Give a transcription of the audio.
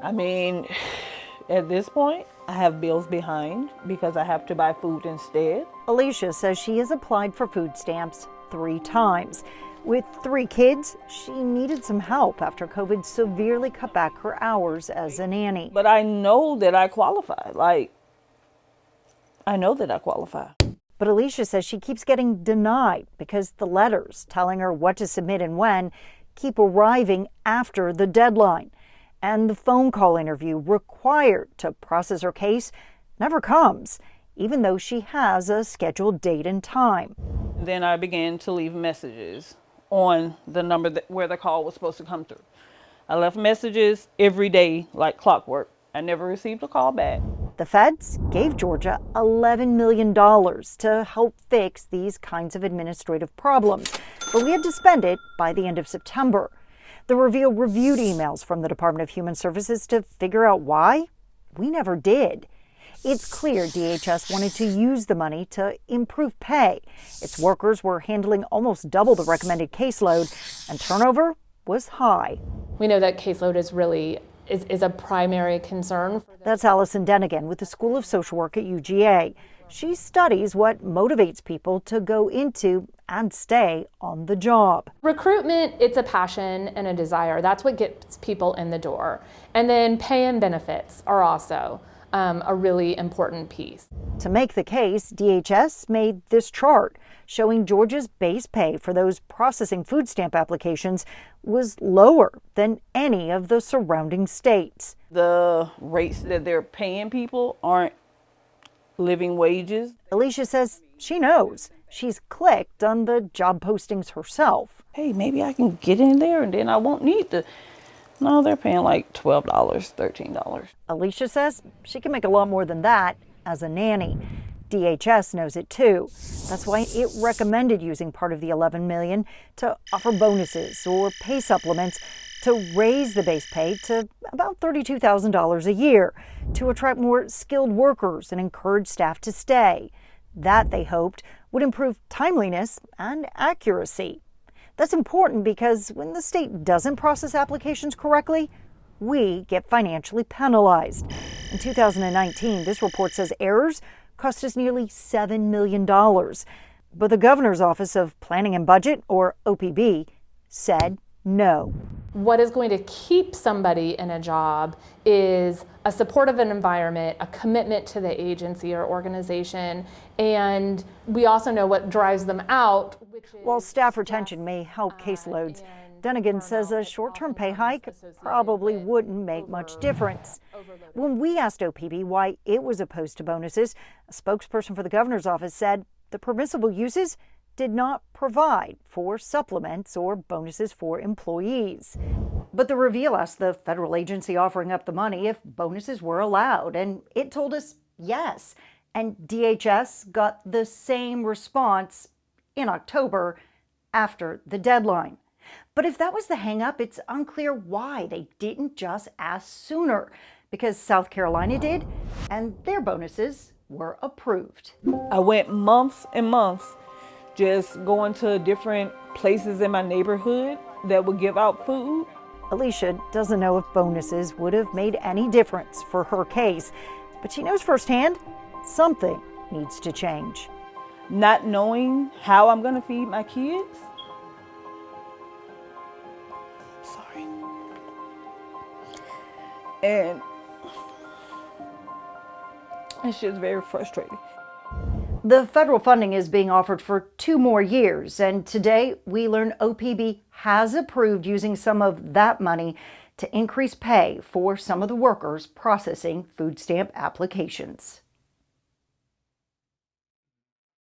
I mean, at this point, I have bills behind because I have to buy food instead. Alicia says she has applied for food stamps 3 times. With 3 kids, she needed some help after COVID severely cut back her hours as a nanny. But I know that I qualify. I know that I qualify. But Alicia says she keeps getting denied because the letters telling her what to submit and when keep arriving after the deadline. And the phone call interview required to process her case never comes, even though she has a scheduled date and time. Then I began to leave messages on the number where the call was supposed to come through. I left messages every day like clockwork. I never received a call back. The feds gave Georgia $11 million to help fix these kinds of administrative problems, but we had to spend it by the end of September. The Reveal reviewed emails from the Department of Human Services to figure out why. We never did. It's clear DHS wanted to use the money to improve pay. Its workers were handling almost double the recommended caseload, and turnover was high. We know that caseload is a primary concern. That's Allison Denigan with the School of Social Work at UGA. She studies what motivates people to go into and stay on the job. Recruitment, it's a passion and a desire. That's what gets people in the door. And then pay and benefits are also a really important piece. To make the case, DHS made this chart showing Georgia's base pay for those processing food stamp applications was lower than any of the surrounding states. The rates that they're paying people aren't living wages. Alicia says she knows. She's clicked on the job postings herself. Hey, maybe I can get in there and then I won't need to. No, they're paying like $12, $13. Alicia says she can make a lot more than that as a nanny. DHS knows it too. That's why it recommended using part of the $11 million to offer bonuses or pay supplements to raise the base pay to about $32,000 a year to attract more skilled workers and encourage staff to stay. That, they hoped, would improve timeliness and accuracy. That's important because when the state doesn't process applications correctly, we get financially penalized. In 2019, this report says errors cost us nearly $7 million. But the Governor's Office of Planning and Budget, or OPB, said no. What is going to keep somebody in a job is a supportive environment, a commitment to the agency or organization, and we also know what drives them out. While staff retention may help caseloads, Denigan says a short-term pay hike probably wouldn't make much difference. When we asked OPB why it was opposed to bonuses, a spokesperson for the governor's office said the permissible uses did not provide for supplements or bonuses for employees. But the Reveal asked the federal agency offering up the money if bonuses were allowed, and it told us yes. And DHS got the same response in October after the deadline. But if that was the hang-up, it's unclear why they didn't just ask sooner, because South Carolina did, and their bonuses were approved. I went months and months just going to different places in my neighborhood that would give out food. Alicia doesn't know if bonuses would have made any difference for her case, but she knows firsthand something needs to change. Not knowing how I'm going to feed my kids. Sorry. And it's just very frustrating. The federal funding is being offered for 2 more years, and today we learn OPB has approved using some of that money to increase pay for some of the workers processing food stamp applications.